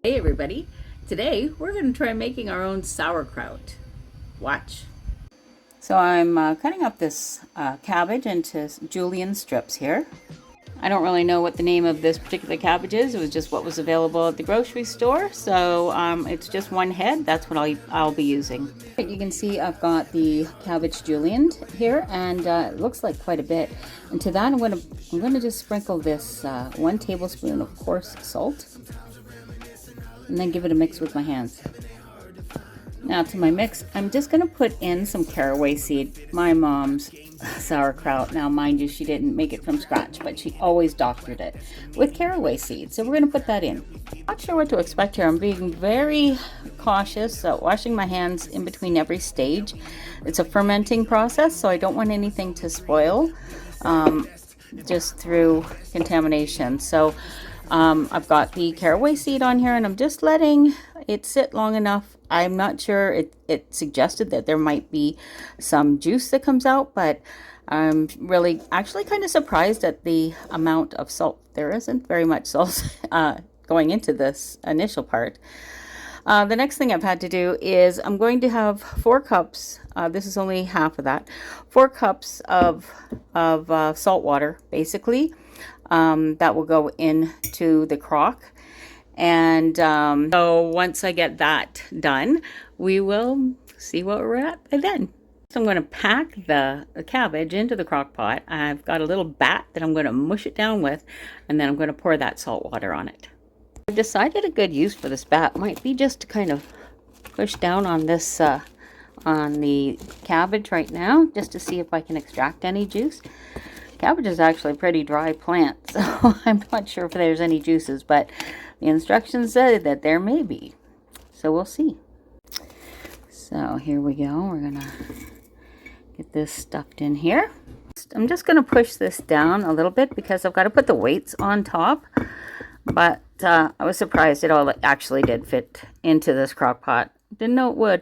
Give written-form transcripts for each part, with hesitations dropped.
Hey everybody, today we're going to try making our own sauerkraut. Watch. So I'm cutting up this cabbage into julienne strips here. I don't really know what the name of this particular cabbage is. It was just what was available at the grocery store. So it's just one head. That's what I'll be using. You can see I've got the cabbage julienne here, and it looks like quite a bit. And to that I'm going to just sprinkle this 1 tablespoon of coarse salt, and then give it a mix with my hands. Now to my mix, I'm just going to put in some caraway seed, my mom's sauerkraut. Now mind you, she didn't make it from scratch, but she always doctored it with caraway seed. So we're going to put that in. Not sure what to expect here. I'm being very cautious, washing my hands in between every stage. It's a fermenting process, so I don't want anything to spoil just through contamination. So I've got the caraway seed on here, and I'm just letting it sit long enough. I'm not sure, it suggested that there might be some juice that comes out, but I'm really actually kind of surprised at the amount of salt. There isn't very much salt going into this initial part. The next thing I've had to do is I'm going to have 4 cups, this is only half of that, 4 cups of salt water, basically, that will go into the crock. And so once I get that done, we will see what we're at by then. So I'm going to pack the cabbage into the crock pot. I've got a little bat that I'm going to mush it down with, and then I'm going to pour that salt water on it. I've decided a good use for this bat might be just to kind of push down on this on the cabbage right now, just to see if I can extract any juice. Cabbage is actually a pretty dry plant, so I'm not sure if there's any juices, but the instructions said that there may be. So we'll see. So here we go. We're going to get this stuffed in here. I'm just going to push this down a little bit because I've got to put the weights on top. But I was surprised it all actually did fit into this crock pot. Didn't know it would.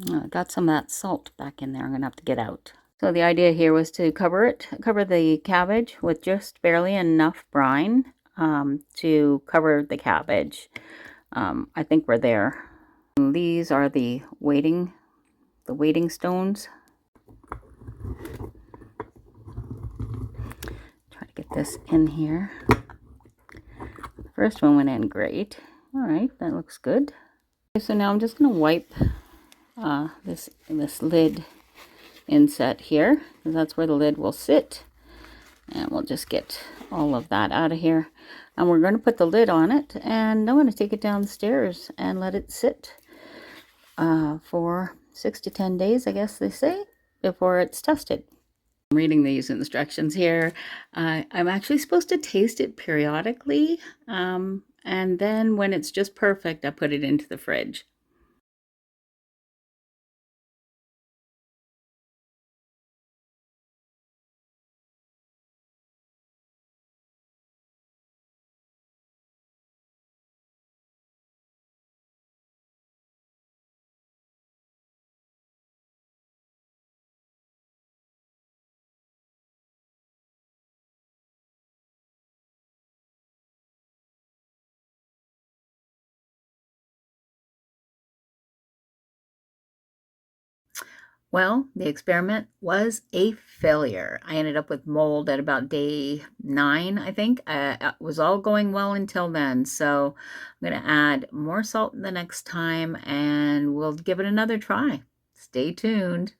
I got some of that salt back in there. I'm going to have to get out. So the idea here was to cover the cabbage with just barely enough brine to cover the cabbage. I think we're there. And these are the waiting stones. Try to get this in here. The first one went in great. All right, that looks good. Okay, so now I'm just going to wipe this lid inset here, because that's where the lid will sit, and we'll just get all of that out of here, and we're going to put the lid on it, and I'm going to take it downstairs and let it sit for 6 to 10 days, I guess they say, before it's tested. I'm reading these instructions here. I'm actually supposed to taste it periodically, and then when it's just perfect, I put it into the fridge. Well, the experiment was a failure. I ended up with mold at about day 9, I think. It was all going well until then. So I'm going to add more salt the next time, and we'll give it another try. Stay tuned.